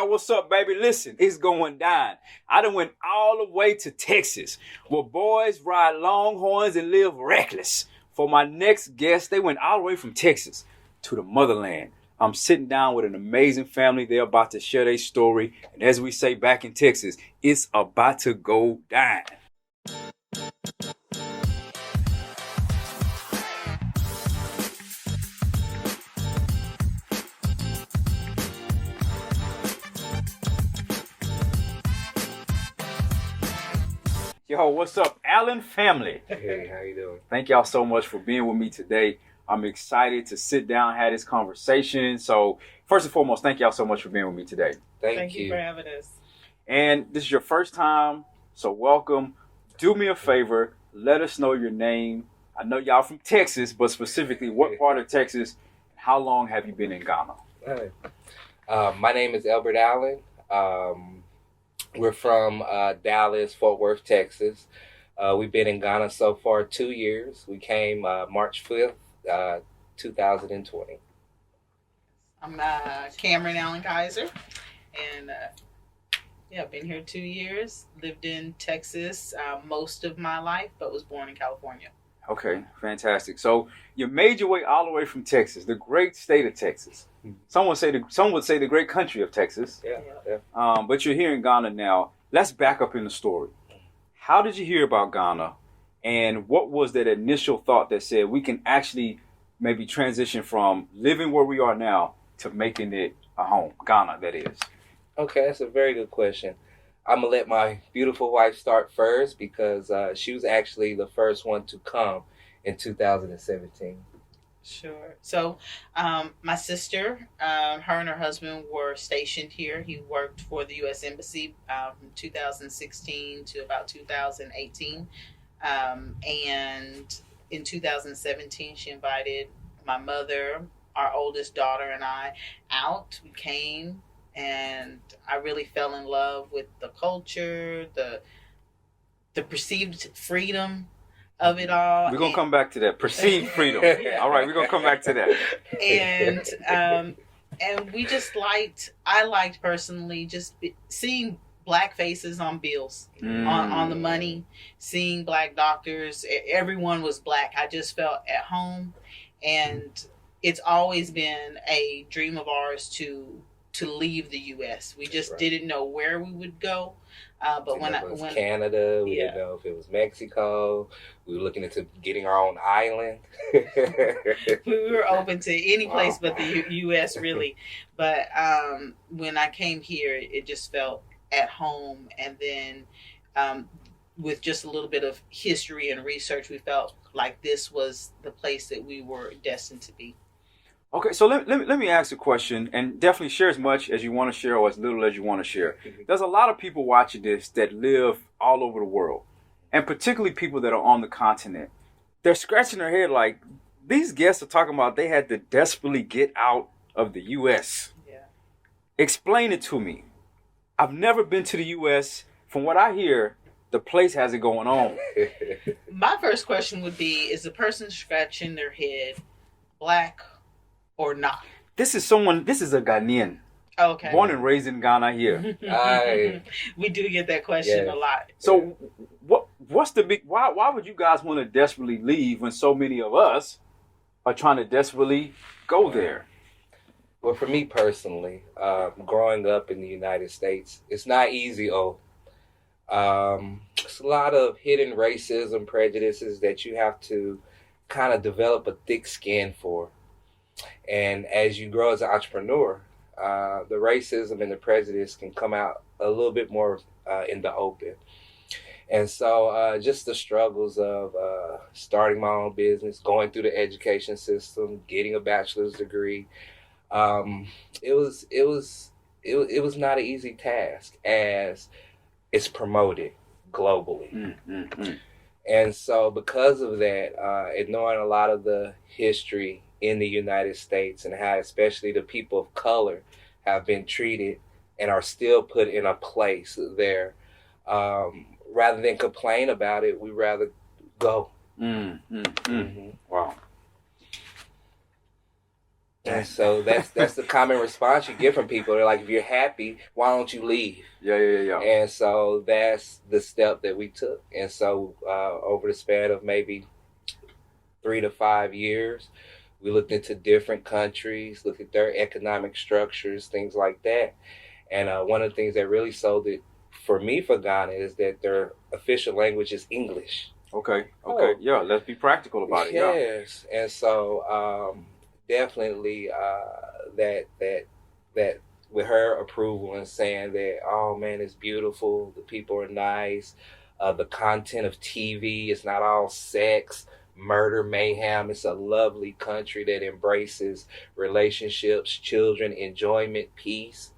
What's up, baby? Listen, it's going down. I done went all the way to Texas, where boys ride longhorns and live reckless. For my next guest, they went all the way from Texas to the motherland. I'm sitting down with an amazing family. They're about to share their story. And as we say back in Texas, it's about to go down. Yo, what's up, Allen family? Hey, how you doing? Thank y'all so much for being with me today. I'm excited to sit down, have this conversation. So, first and foremost, thank y'all so much for being with me today. Thank you for having us. And this is your first time, so welcome. Do me a favor, let us know your name. I know y'all from Texas, but specifically, what part of Texas? How long have you been in Ghana? My name is Albert Allen. We're from Dallas, Fort Worth, Texas. We've been in Ghana so far 2 years. We came March 5th, 2020. I'm Cameron Allen Kaiser, and I've been here 2 years. Lived in Texas most of my life, but was born in California. Okay, fantastic. So you made your way all the way from Texas, the great state of Texas. Some would say the great country of Texas. Yeah. But you're here in Ghana now. Let's back up in the story. How did you hear about Ghana, and what was that initial thought that said we can actually maybe transition from living where we are now to making it a home, Ghana, that is? Okay, that's a very good question. I'm going to let my beautiful wife start first because she was actually the first one to come in 2017. Sure. So my sister, her and her husband were stationed here. He worked for the U.S. Embassy from 2016 to about 2018. And in 2017, she invited my mother, our oldest daughter, and I out. We came, and I really fell in love with the culture, the perceived freedom of it all. We're going to come back to that. Perceived freedom. Yeah. All right, we're going to come back to that. And we just I liked personally just seeing black faces on bills, on the money, seeing black doctors. Everyone was black. I just felt at home. And it's always been a dream of ours to leave the U.S. We just didn't know where we would go. But when Canada, we didn't know if it was Mexico. We were looking into getting our own island. We were open to any place but the U.S. really. But when I came here, it just felt at home. And then with just a little bit of history and research, we felt like this was the place that we were destined to be. Okay, so let me ask a question, and definitely share as much as you want to share or as little as you want to share. There's a lot of people watching this that live all over the world, and particularly people that are on the continent. They're scratching their head like, these guests are talking about they had to desperately get out of the U.S. Yeah. Explain it to me. I've never been to the U.S. From what I hear, the place has it going on. My first question would be, is the person scratching their head black or not? This is a Ghanaian. Okay. Born and raised in Ghana here. We do get that question a lot. So what's the big, why would you guys want to desperately leave when so many of us are trying to desperately go there? Well, for me personally, growing up in the United States, it's not easy. It's a lot of hidden racism, prejudices that you have to kind of develop a thick skin for. And as you grow as an entrepreneur, the racism and the prejudice can come out a little bit more in the open. And so just the struggles of starting my own business, going through the education system, getting a bachelor's degree, it was not an easy task as it's promoted globally. And so because of that, and knowing a lot of the history in the United States and how especially the people of color have been treated and are still put in a place there, rather than complain about it, we rather go. Wow. And so that's the common response you get from people. They're like, if you're happy, why don't you leave? Yeah. And so that's the step that we took. And so over the span of maybe 3 to 5 years, we looked into different countries, looked at their economic structures, things like that. And one of the things that really sold it for me for Ghana is that their official language is English. Okay. Yeah, let's be practical about it. Yeah. Yes. And so definitely that with her approval and saying that, oh man, it's beautiful, the people are nice, the content of TV is not all sex, murder, mayhem. It's a lovely country that embraces relationships, children, enjoyment, peace.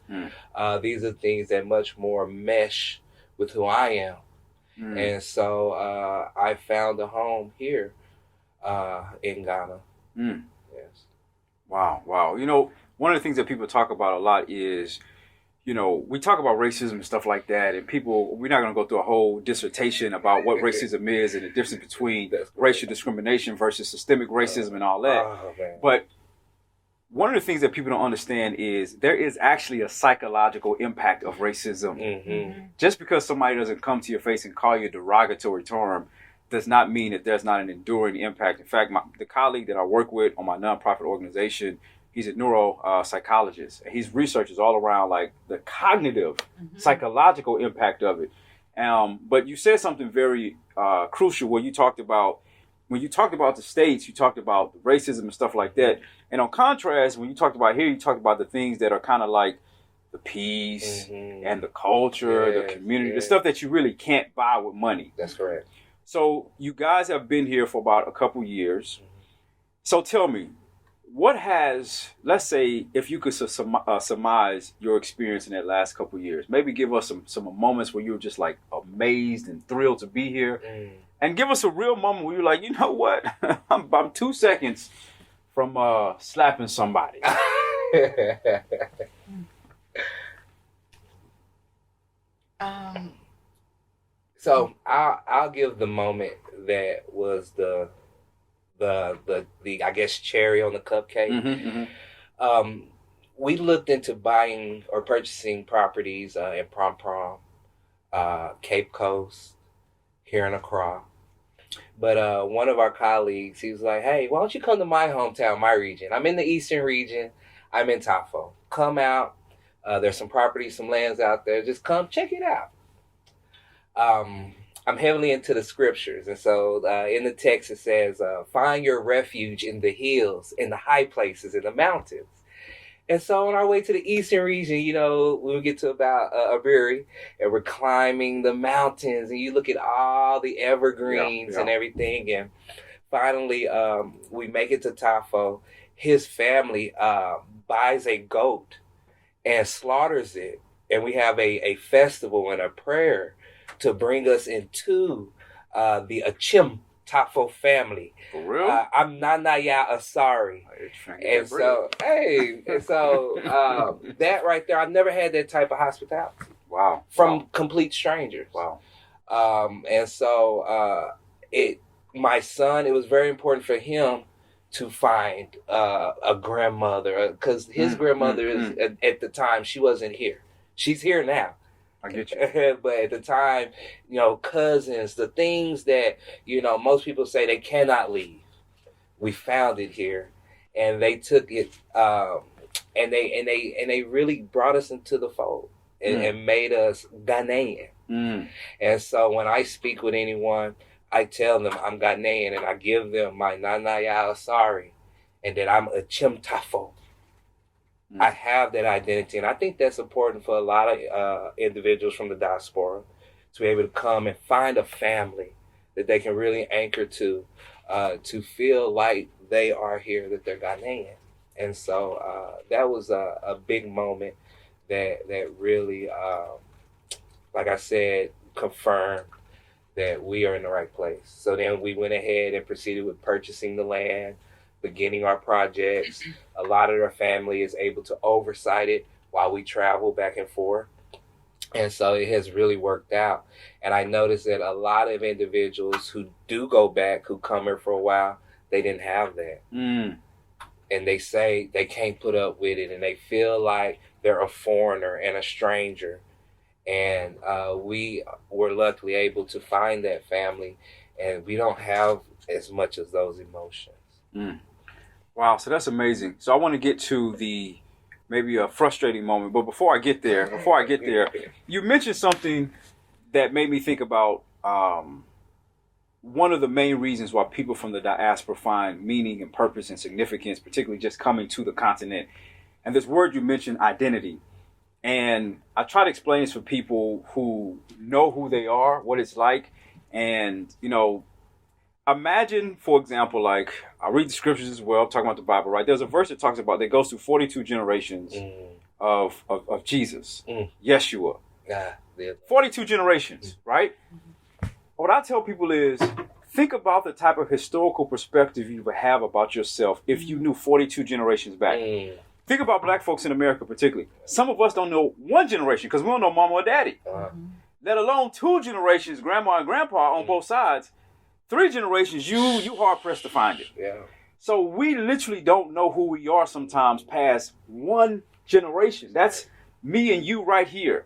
These are things that much more mesh with who I am. And so I found a home here in Ghana. Yes. Wow. You know, one of the things that people talk about a lot is, you know, we talk about racism and stuff like that, and we're not going to go through a whole dissertation about what racism is and the difference between racial discrimination versus systemic racism and all that. But one of the things that people don't understand is there is actually a psychological impact of racism. Just because somebody doesn't come to your face and call you a derogatory term does not mean that there's not an enduring impact. In fact, the colleague that I work with on my nonprofit organization, he's a neuropsychologist. His research is all around like the cognitive, psychological impact of it. But you said something very crucial when you talked about the states, you talked about racism and stuff like that. And on contrast, when you talked about here, you talked about the things that are kind of like the peace and the culture, the community, the stuff that you really can't buy with money. That's correct. So you guys have been here for about a couple years. So tell me, let's say, if you could surmise your experience in that last couple of years, maybe give us some moments where you were just like amazed and thrilled to be here. And give us a real moment where you're like, you know what? I'm 2 seconds from slapping somebody. So I'll give the moment that was the I guess cherry on the cupcake. We looked into buying or purchasing properties in Prom, Cape Coast, here in Accra. But one of our colleagues, he was like, hey, why don't you come to my hometown, my region? I'm in the eastern region. I'm in Tafo. Come out. There's some properties, some lands out there. Just come check it out. I'm heavily into the scriptures. And so in the text, it says, find your refuge in the hills, in the high places, in the mountains. And so on our way to the eastern region, you know, we would get to about Oboruni, and we're climbing the mountains, and you look at all the evergreens and everything. And finally, we make it to Tafo. His family buys a goat and slaughters it. And we have a festival and a prayer to bring us into the Achim Tafo family. For real? I'm Nanaya Asari. And so, that right there, I've never had that type of hospitality. Wow. From complete strangers. Wow. And so my son, it was very important for him to find a grandmother, because his grandmother is at the time, she wasn't here. She's here now. I get you. But at the time, you know, cousins, the things that, you know, most people say they cannot leave. We found it here, and they took it, and they really brought us into the fold and made us Ghanaian. And so when I speak with anyone, I tell them I'm Ghanaian, and I give them my Nanaya Asari, and that I'm a Chimtafo. I have that identity, and I think that's important for a lot of individuals from the diaspora to be able to come and find a family that they can really anchor to feel like they are here, that they're Ghanaian. And so that was a big moment that really, like I said, confirmed that we are in the right place. So then we went ahead and proceeded with purchasing the land, beginning our projects. A lot of their family is able to oversight it while we travel back and forth. And so it has really worked out. And I noticed that a lot of individuals who do go back, who come here for a while, they didn't have that. and they say they can't put up with it, and they feel like they're a foreigner and a stranger. And we were luckily able to find that family, and we don't have as much as those emotions. Mm. Wow, so that's amazing. So I want to get to the maybe a frustrating moment, but before I get there, you mentioned something that made me think about one of the main reasons why people from the diaspora find meaning and purpose and significance, particularly just coming to the continent. And this word you mentioned, identity. And I try to explain this for people who know who they are, what it's like. And, you know, imagine, for example, like I read the scriptures as well, talking about the Bible, right? There's a verse that talks about that goes through 42 generations of Jesus, Yeshua. 42 generations, right? What I tell people is think about the type of historical perspective you would have about yourself if you knew 42 generations back. Think about black folks in America particularly. Some of us don't know one generation because we don't know mama or daddy. Let alone 2 generations, grandma and grandpa on both sides. 3 generations, you hard pressed to find it. Yeah. So we literally don't know who we are sometimes past 1 generation. That's me and you right here.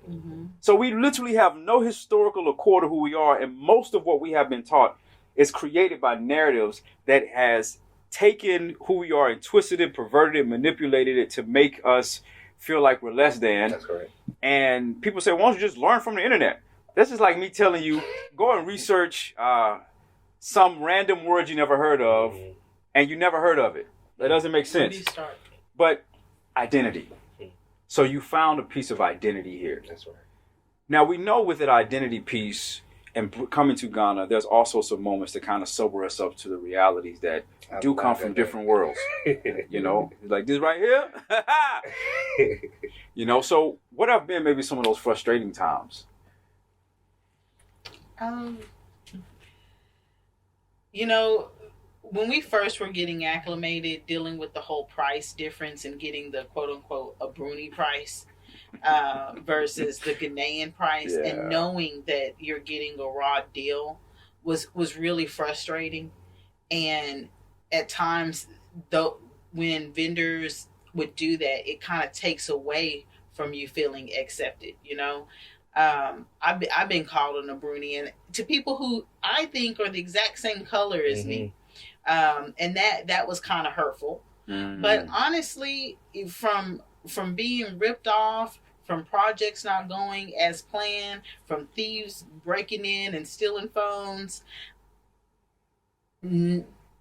So we literally have no historical accord of who we are, and most of what we have been taught is created by narratives that has taken who we are and twisted it, perverted it, manipulated it to make us feel like we're less than. That's correct. And people say, why don't you just learn from the internet? This is like me telling you, go and research some random word you never heard of, and you never heard of it. That doesn't make sense. Where do you start? But identity. So you found a piece of identity here. That's right. Now we know with that identity piece and coming to Ghana, there's also some moments that kind of sober us up to the realities that do come from different worlds. You know, like this right here. You know, so what have been maybe some of those frustrating times? You know, when we first were getting acclimated, dealing with the whole price difference and getting the quote unquote Oboruni price versus the Ghanaian price, and knowing that you're getting a raw deal was really frustrating. And at times, though, when vendors would do that, it kind of takes away from you feeling accepted. You know, I've been called an Oboruni, and to people who I think are the exact same color as me. And that was kind of hurtful. But honestly, from being ripped off, from projects not going as planned, from thieves breaking in and stealing phones,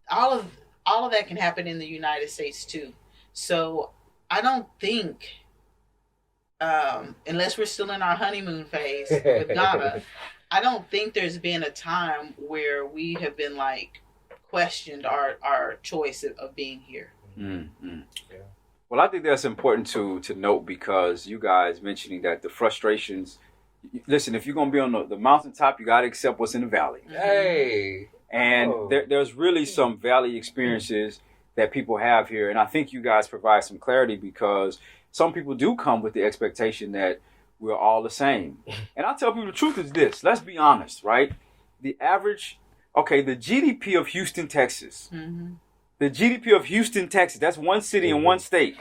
all of that can happen in the United States too. So I don't think, unless we're still in our honeymoon phase with Ghana, I don't think there's been a time where we have been like questioned our choice of being here. Yeah. Well, I think that's important to note, because you guys mentioning that the frustrations, listen, if you're going to be on the mountaintop, you got to accept what's in the valley. Hey. And there's really some valley experiences that people have here. And I think you guys provide some clarity, because some people do come with the expectation that we're all the same. And I tell people the truth is this. Let's be honest, right? The average, the GDP of Houston, Texas. The GDP of Houston, Texas, that's one city in one state,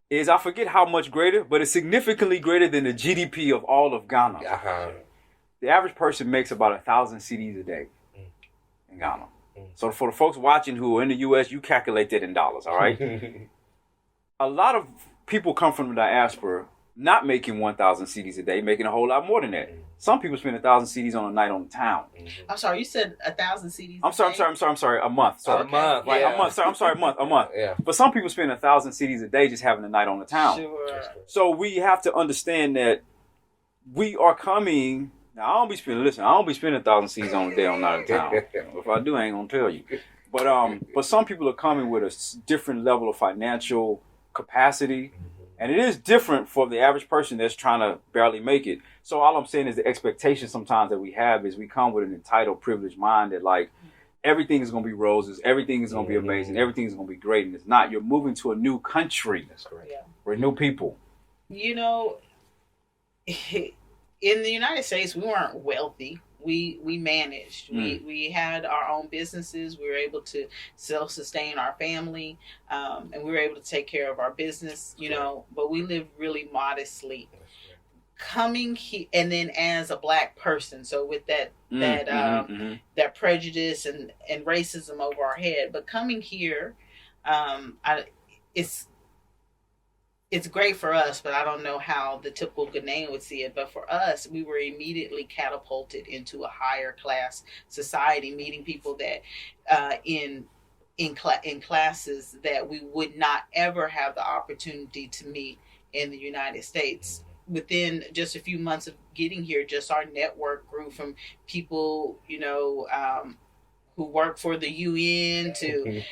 is, I forget how much greater, but it's significantly greater than the GDP of all of Ghana. The average person makes about 1,000 cedis a day in Ghana. So for the folks watching who are in the U.S., you calculate that in dollars, all right? A lot of people come from the diaspora not making 1,000 cedis a day, making a whole lot more than that. Some people spend 1,000 cedis on a night on the town. I'm sorry, you said 1,000 cedis. I'm sorry, a month. Sorry. A month, right, yeah. A month. A month. Yeah. But some people spend 1,000 cedis a day just having a night on the town. Sure. So we have to understand that we are coming. Now, I don't be spending 1,000 cedis on a day on night in town. If I do, I ain't gonna tell you. But some people are coming with a different level of financial capacity. And it is different for the average person that's trying to barely make it. So all I'm saying is the expectation sometimes that we have is we come with an entitled, privileged mind that like everything is going to be roses, everything is going to be amazing, everything is going to be great. And it's not. You're moving to a new country. That's correct. Yeah. We're new people. You know, in the United States, we weren't wealthy. we managed. We had our own businesses. We were able to self-sustain our family, and we were able to take care of our business, but we lived really modestly. Coming here, and then as a Black person, so with that prejudice and racism over our head, but coming here, it's great for us, but I don't know how the typical Ghanaian would see it. But for us, we were immediately catapulted into a higher class society, meeting people that in classes that we would not ever have the opportunity to meet in the United States. Within just a few months of getting here, just our network grew from people, who work for the UN to,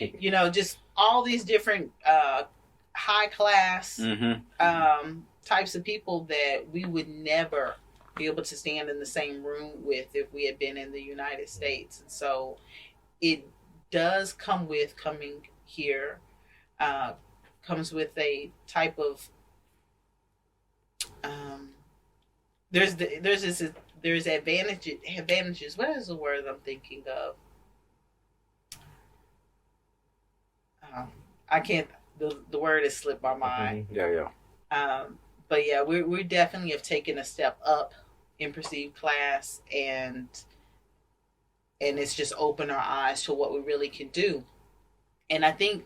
just all these different high class types of people that we would never be able to stand in the same room with if we had been in the United States. And so it does come with coming here, comes with a type of there's advantages. What is the word I'm thinking of? I can't. The word has slipped my mind. Yeah. But yeah, we definitely have taken a step up in perceived class, and it's just opened our eyes to what we really can do. And I think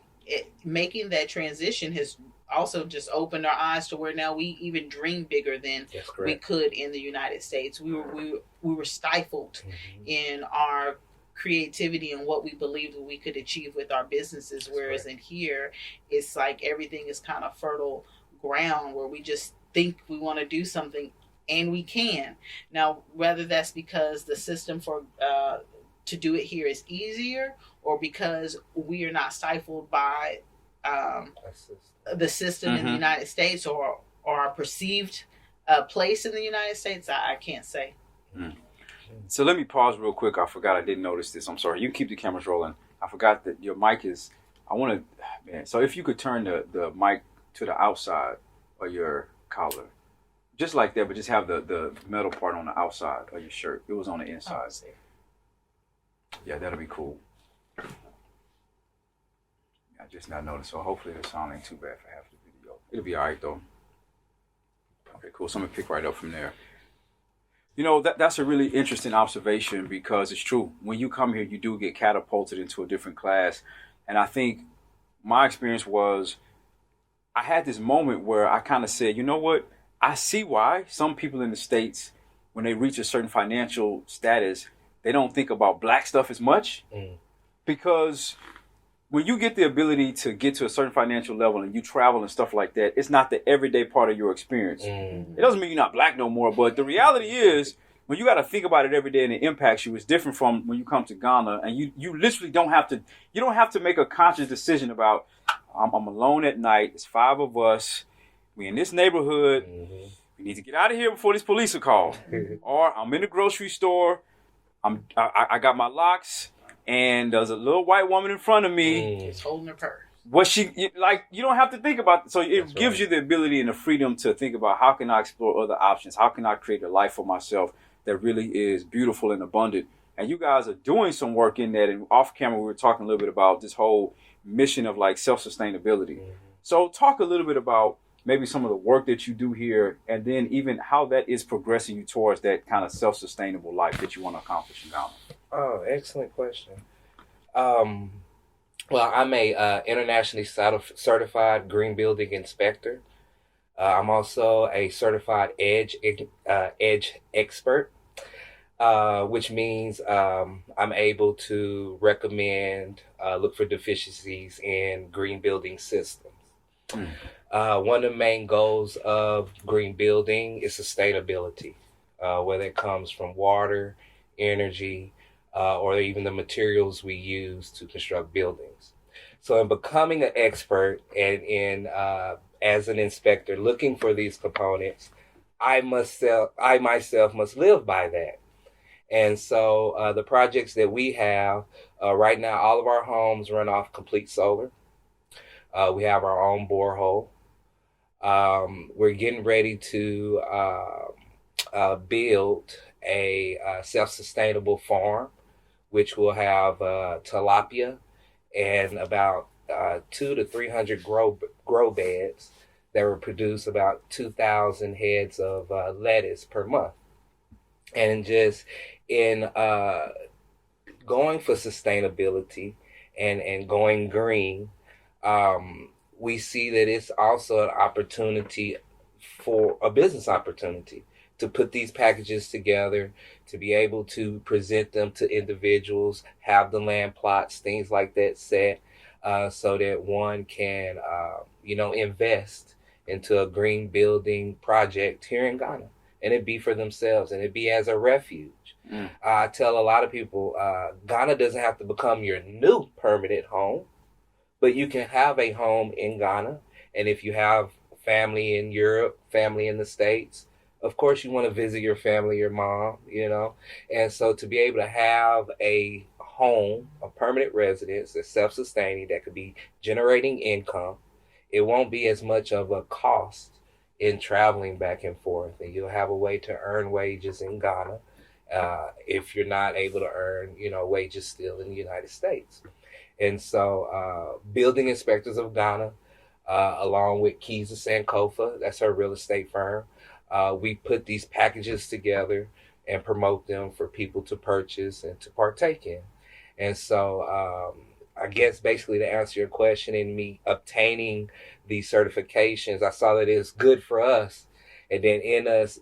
making that transition has also just opened our eyes to where now we even dream bigger than we could in the United States. We were stifled in our creativity and what we believed we could achieve with our businesses, whereas in here it's like everything is kind of fertile ground where we just think we want to do something and we can. Now, whether that's because the system for to do it here is easier, or because we are not stifled by the system in the United States, or our perceived place in the United States, I can't say. So let me pause real quick. I forgot, I didn't notice this. I'm sorry. You can keep the cameras rolling. I forgot that your mic is, so if you could turn the mic to the outside of your collar, just like that, but just have the metal part on the outside of your shirt. It was on the inside. Yeah, that'll be cool. I just not noticed. So hopefully the sound ain't too bad for half the video. It'll be all right though. Okay, cool. So I'm gonna pick right up from there. That's a really interesting observation, because it's true. When you come here, you do get catapulted into a different class. And I think my experience was, I had this moment where I kind of said, you know what? I see why some people in the States, when they reach a certain financial status, they don't think about Black stuff as much. Because when you get the ability to get to a certain financial level and you travel and stuff like that, it's not the everyday part of your experience. It doesn't mean you're not Black no more, but the reality is, when you got to think about it every day and it impacts you, it's different from when you come to Ghana and you literally don't have to make a conscious decision about, I'm alone at night, it's 5 of us, we in this neighborhood, we need to get out of here before this police will call. Or I'm in the grocery store, I got my locks, and there's a little white woman in front of me. She's holding her purse. You don't have to think about. So it gives you the ability and the freedom to think about, how can I explore other options? How can I create a life for myself that really is beautiful and abundant? And you guys are doing some work in that. And off camera, we were talking a little bit about this whole mission of like self-sustainability. So talk a little bit about maybe some of the work that you do here, and then even how that is progressing you towards that kind of self-sustainable life that you want to accomplish in Ghana. Oh, excellent question. Well, I'm a internationally certified green building inspector. I'm also a certified edge expert, which means I'm able to recommend, look for deficiencies in green building systems. One of the main goals of green building is sustainability, whether it comes from water, energy, or even the materials we use to construct buildings. So in becoming an expert and as an inspector looking for these components, I myself must live by that. And so the projects that we have right now, all of our homes run off complete solar. We have our own borehole. We're getting ready to build a self-sustainable farm, which will have tilapia and about 200 to 300 grow beds that will produce about 2,000 heads of lettuce per month. And just in going for sustainability and going green, we see that it's also an opportunity for a business opportunity to put these packages together, to be able to present them to individuals, have the land plots, things like that set, so that one can, invest into a green building project here in Ghana, and it be for themselves, and it be as a refuge. I tell a lot of people, Ghana doesn't have to become your new permanent home, but you can have a home in Ghana. And if you have family in Europe, family in the States, of course you want to visit your family, your mom, And so to be able to have a home, a permanent residence that's self-sustaining, that could be generating income, it won't be as much of a cost in traveling back and forth. And you'll have a way to earn wages in Ghana if you're not able to earn, wages still in the United States. And so Building Inspectors of Ghana, along with Keys of Sankofa, that's our real estate firm, we put these packages together and promote them for people to purchase and to partake in. And so I guess basically to answer your question, in me obtaining these certifications, I saw that it's good for us. And then in us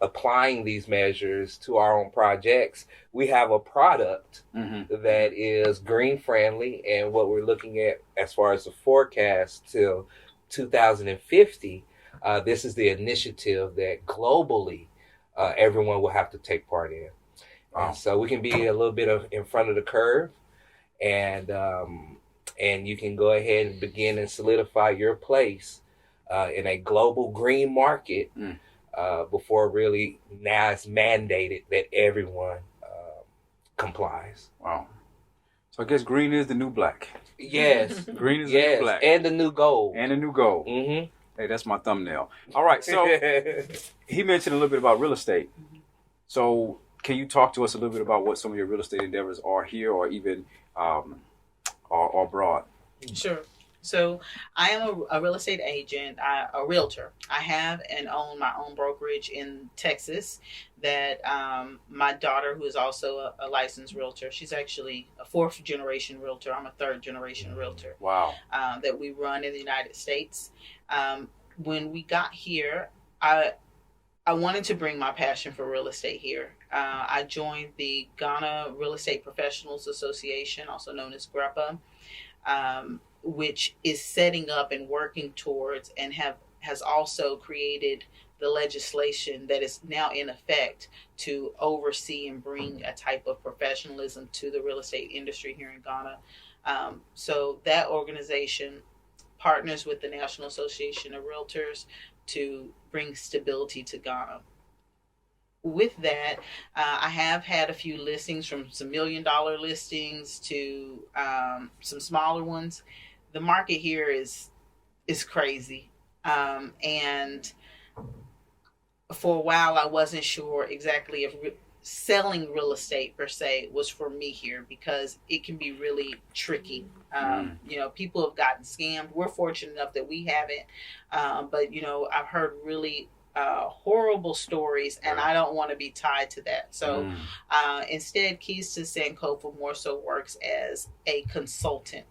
applying these measures to our own projects, we have a product that is green friendly. And what we're looking at as far as the forecast till 2050, this is the initiative that globally everyone will have to take part in. So we can be a little bit in front of the curve, and you can go ahead and begin and solidify your place in a global green market before really now it's mandated that everyone complies. Wow. So I guess green is the new black. Yes. Green is the new black. And the new gold. And the new gold. Mm-hmm. Hey, that's my thumbnail. All right, so he mentioned a little bit about real estate. So can you talk to us a little bit about what some of your real estate endeavors are here, or even or abroad? Sure. So I am a real estate agent, a realtor. I have and own my own brokerage in Texas that my daughter, who is also a licensed realtor, she's actually a 4th generation realtor. I'm a 3rd generation realtor. Wow. That we run in the United States. When we got here, I wanted to bring my passion for real estate here. I joined the Ghana Real Estate Professionals Association, also known as GREPA, which is setting up and working towards and has also created the legislation that is now in effect to oversee and bring a type of professionalism to the real estate industry here in Ghana. So that organization partners with the National Association of Realtors to bring stability to Ghana. With that, I have had a few listings, from some $1 million listings to some smaller ones. The market here is crazy. And for a while, I wasn't sure exactly if selling real estate per se was for me here, because it can be really tricky. People have gotten scammed. We're fortunate enough that we haven't. But I've heard really horrible stories, and I don't want to be tied to that. So instead, Keys to Sankofa more so works as a consultant.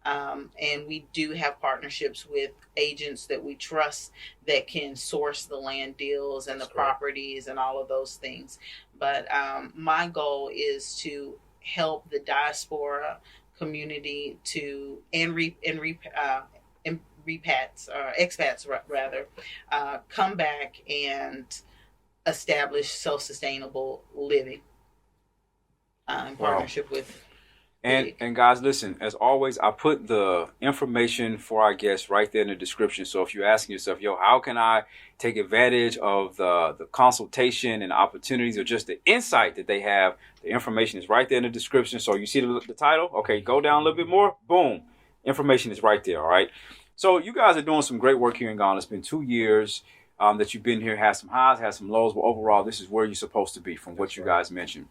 And we do have partnerships with agents that we trust that can source the land deals and the properties and all of those things. But my goal is to help the diaspora community expats rather, come back and establish self-sustainable living in partnership with. And guys, listen, as always, I put the information for our guests right there in the description. So if you're asking yourself, how can I take advantage of the consultation and opportunities, or just the insight that they have, the information is right there in the description. So you see the title? Okay, go down a little bit more. Boom. Information is right there, all right? So you guys are doing some great work here in Ghana. It's been 2 years. that you've been here, has some highs, has some lows, but overall, this is where you're supposed to be from what you guys mentioned.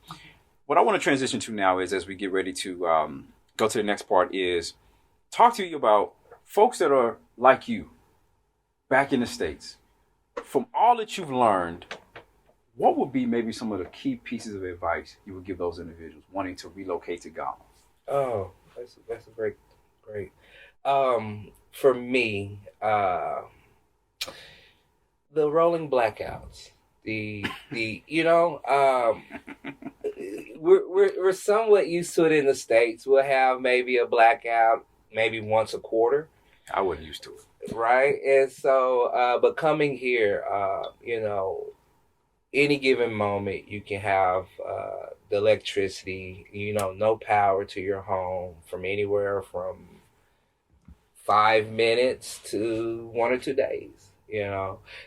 What I want to transition to now is, as we get ready to go to the next part, is talk to you about folks that are like you back in the States. From all that you've learned, what would be maybe some of the key pieces of advice you would give those individuals wanting to relocate to Ghana? Oh, that's a great. For me, the rolling blackouts. We're somewhat used to it in the States. We'll have maybe a blackout maybe once a quarter. I wasn't used to it. Right. And so, but coming here, any given moment you can have the electricity, no power to your home from anywhere from 5 minutes to 1 or 2 days.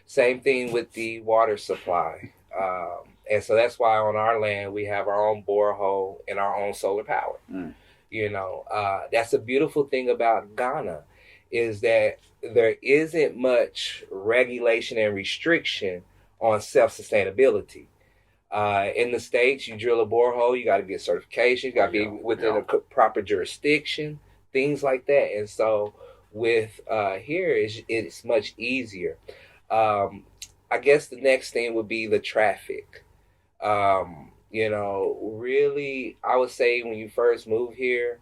Same thing with the water supply. And so that's why on our land we have our own borehole and our own solar power. That's a beautiful thing about Ghana, is that there isn't much regulation and restriction on self-sustainability. In the States, you drill a borehole, you got to get certification, you got to be within a proper jurisdiction, things like that. And so with here, it's much easier. I guess the next thing would be the traffic. Really, I would say when you first move here,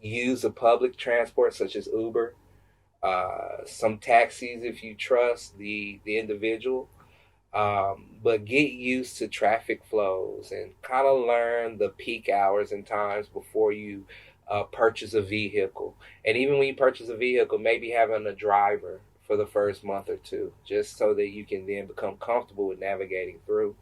use a public transport such as Uber, some taxis if you trust the individual, but get used to traffic flows and kind of learn the peak hours and times before you purchase a vehicle. And even when you purchase a vehicle, maybe having a driver for the first month or two, just so that you can then become comfortable with navigating through.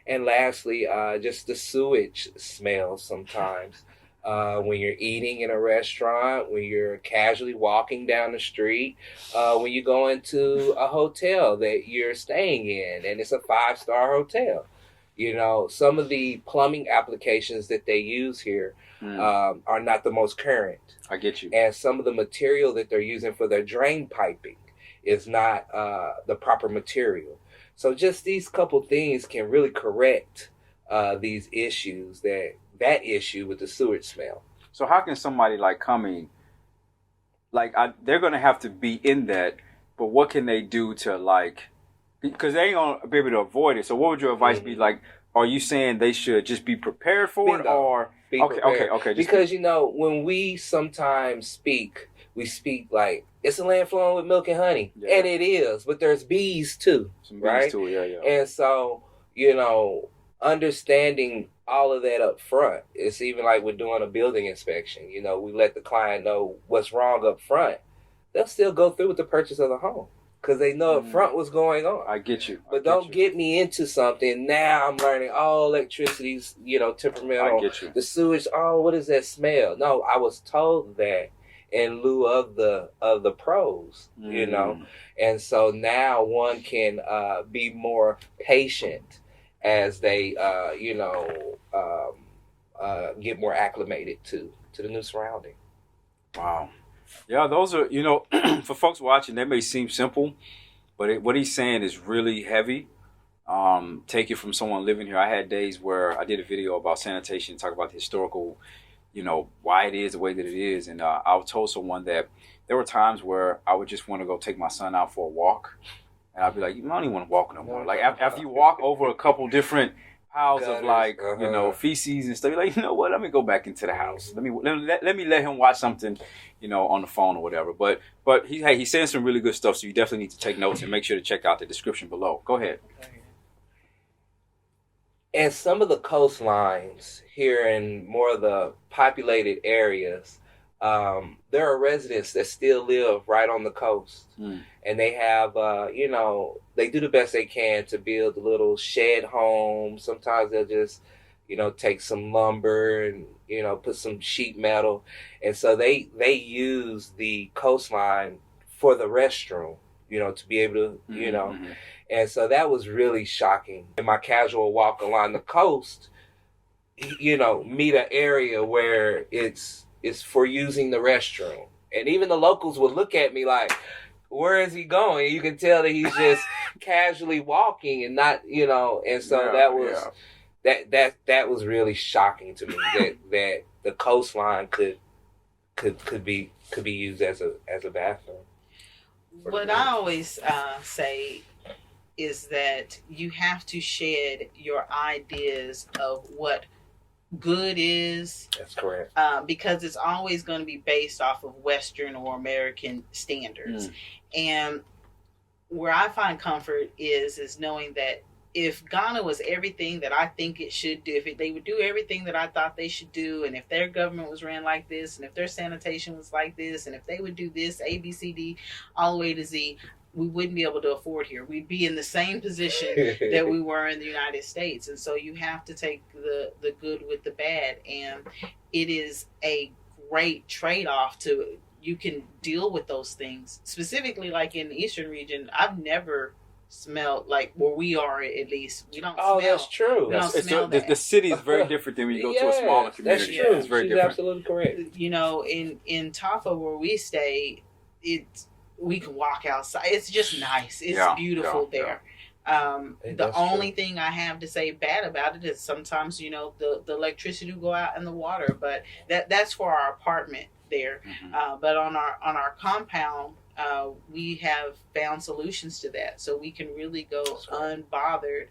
And lastly, just the sewage smells sometimes. When you're eating in a restaurant, when you're casually walking down the street, when you go into a hotel that you're staying in, and it's a 5-star hotel. Some of the plumbing applications that they use here are not the most current. I get you. And some of the material that they're using for their drain piping is not the proper material. So just these couple things can really correct these issues, that issue with the sewage smell. So how can somebody coming, they're going to have to be in that, but what can they do to because they ain't going to be able to avoid it. So what would your advice be? Are you saying they should just be prepared for Bingo. it, or okay? Because when we sometimes speak, we speak like it's a land flowing with milk and honey, and it is, but there's bees too, some right? Bees too, yeah. And so understanding all of that up front, it's even like we're doing a building inspection. We let the client know what's wrong up front. They'll still go through with the purchase of the home because they know up front what's going on. I get you. But don't get me into something. Now I'm learning, electricity's, temperamental. I get you. The sewage, what is that smell? No, I was told that in lieu of the pros, And so now one can be more patient as they, get more acclimated to the new surrounding. Wow. Yeah, those are, for folks watching, that may seem simple, but what he's saying is really heavy. Take it from someone living here. I had days where I did a video about sanitation, talk about the historical, why it is the way that it is. And I told someone that there were times where I would just want to go take my son out for a walk. And I'd be like, I don't even want to walk no more. After you walk over a couple different piles of feces and stuff, you're like, you know what? Let me go back into the house. Let me let him watch something, on the phone or whatever. But he's saying some really good stuff. So you definitely need to take notes and make sure to check out the description below. Go ahead. And some of the coastlines here in more of the populated areas, there are residents that still live right on the coast. And they have, they do the best they can to build a little shed home. Sometimes they'll just, take some lumber and, put some sheet metal. And so they use the coastline for the restroom, to be able to, And so that was really shocking. In my casual walk along the coast, meet an area where it's for using the restroom. And even the locals would look at me like, where is he going? You can tell that he's just casually walking and not, and so that was really shocking to me that the coastline could be used as a bathroom. What I always say is that you have to shed your ideas of what good is. That's correct. Because it's always going to be based off of Western or American standards. And where I find comfort is knowing that if Ghana was everything that I think it should do, if they would do everything that I thought they should do, and if their government was ran like this, and if their sanitation was like this, and if they would do this, A, B, C, D, all the way to Z, we wouldn't be able to afford here. We'd be in the same position that we were in the United States. And so you have to take the good with the bad. And it is a great trade-off you can deal with those things. Specifically, like in the Eastern region, I've never smelled, like where we are at least, we don't smell. Oh, that's true. We don't smell that. The city is very different than when you go to a smaller community. That's true. It's very She's different. absolutely correct. In Tafa where we stay, we can walk outside. It's just nice. It's beautiful there. The only thing I have to say bad about it is sometimes, the electricity will go out and the water, but that's for our apartment there. But on our compound, we have found solutions to that, so we can really go unbothered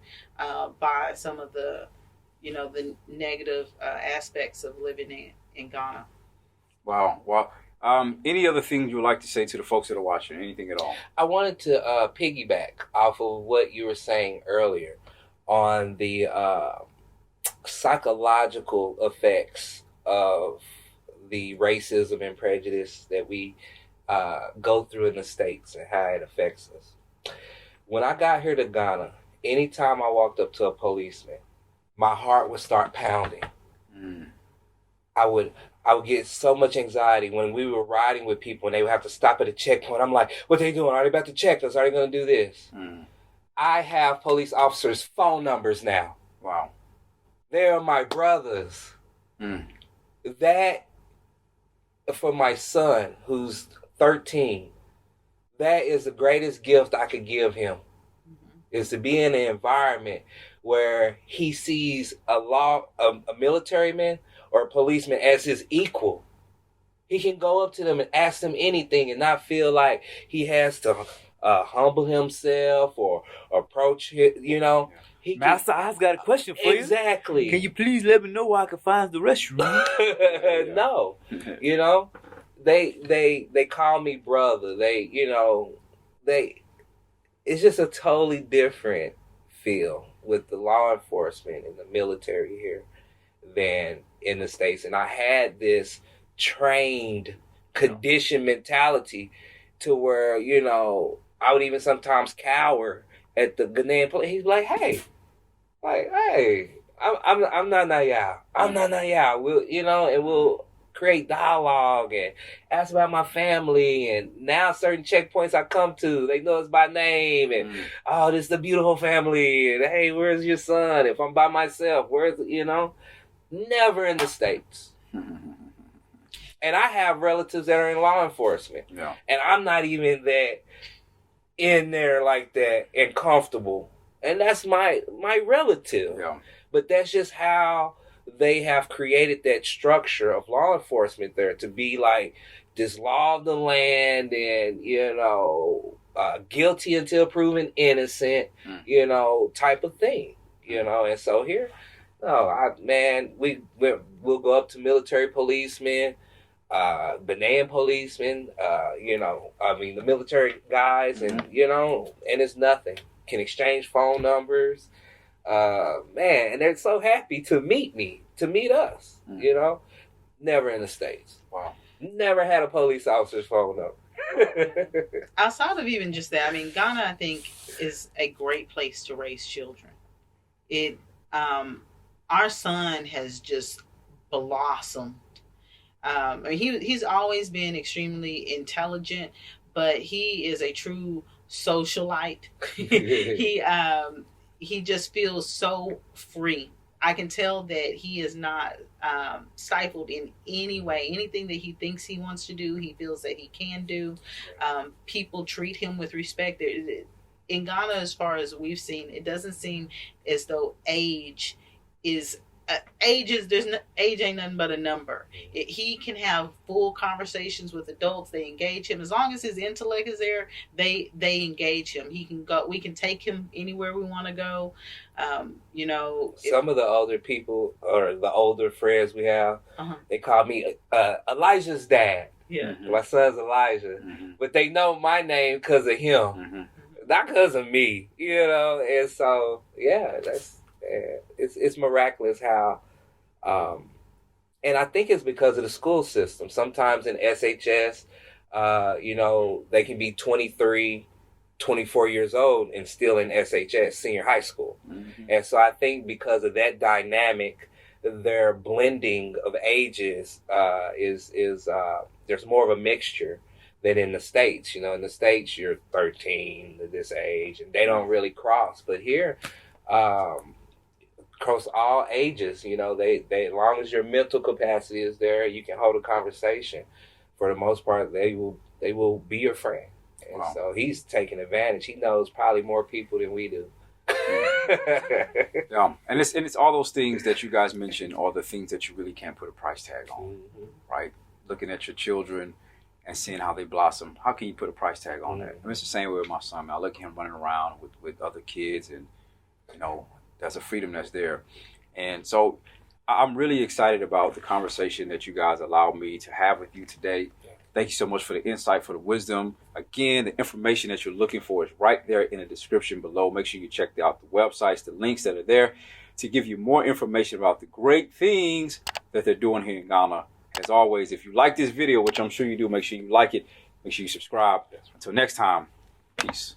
by some of the, the negative aspects of living in Ghana. Wow. Well, any other things you would like to say to the folks that are watching? Anything at all? I wanted to piggyback off of what you were saying earlier on the psychological effects of the racism and prejudice that we go through in the States and how it affects us. When I got here to Ghana, anytime I walked up to a policeman, my heart would start pounding. I would get so much anxiety when we were riding with people and they would have to stop at a checkpoint. I'm like, what they doing? Are they about to check us? Are they going to do this? I have police officers' phone numbers now. Wow. They are my brothers. That, for my son, who's 13, that is the greatest gift I could give him, is to be in an environment where he sees a military man or a policeman as his equal. He can go up to them and ask them anything and not feel like he has to humble himself or approach it, Master, I've got a question for you. Exactly. Can you please let me know where I can find the restroom? No. They call me brother. It's just a totally different feel with the law enforcement and the military here than in the States. And I had this trained, conditioned mentality to where, I would even sometimes cower at the Ghanaian police. He's like, hey, I'm not y'all. I'm not y'all. We'll, and we'll create dialogue and ask about my family. And now certain checkpoints I come to, they know it's by name. And, oh, this is the beautiful family. And, hey, where's your son? If I'm by myself, where's, never in the States. And I have relatives that are in law enforcement. Yeah. And I'm not even that in there like that and comfortable. And that's my relative. Yeah. But that's just how they have created that structure of law enforcement there to be like this law of the land and, guilty until proven innocent, type of thing, And so here, we'll go up to military policemen, Ghanaian policemen, the military guys, and, and it's nothing. Can exchange phone numbers. And they're so happy to meet us, Never in the States. Wow. Never had a police officer's phone number. Outside of even just that, Ghana, I think, is a great place to raise children. Our son has just blossomed. He's always been extremely intelligent, but he is a true socialite. He just feels so free I can tell that he is not stifled in any way. Anything that he thinks he wants to do, he feels that he can do. People treat him with respect. In Ghana, as far as we've seen, it doesn't seem as though age is age ain't nothing but a number. He can have full conversations with adults. They engage him as long as his intellect is there. They engage him. He can go. We can take him anywhere we want to go. Some of the older people or the older friends we have, they call me Elijah's dad. Yeah, my son's Elijah, but they know my name because of him, not because of me. And so it's miraculous how, and I think it's because of the school system. Sometimes in SHS, they can be 23, 24 years old and still in SHS, senior high school. And so I think because of that dynamic, their blending of ages is there's more of a mixture than in the States. In the States, you're 13 at this age, and they don't really cross. But here, across all ages, they as long as your mental capacity is there, you can hold a conversation. For the most part, they will be your friend. And so he's taking advantage. He knows probably more people than we do. Yeah, and it's all those things that you guys mentioned are the things that you really can't put a price tag on, right? Looking at your children and seeing how they blossom, how can you put a price tag on that? And it's the same way with my son. I look at him running around with other kids, and there's a freedom that's there. And so I'm really excited about the conversation that you guys allowed me to have with you today. Thank you so much for the insight, for the wisdom. Again, the information that you're looking for is right there in the description below. Make sure you check out the websites, the links that are there to give you more information about the great things that they're doing here in Ghana. As always, if you like this video, which I'm sure you do, make sure you like it. Make sure you subscribe. Until next time, peace.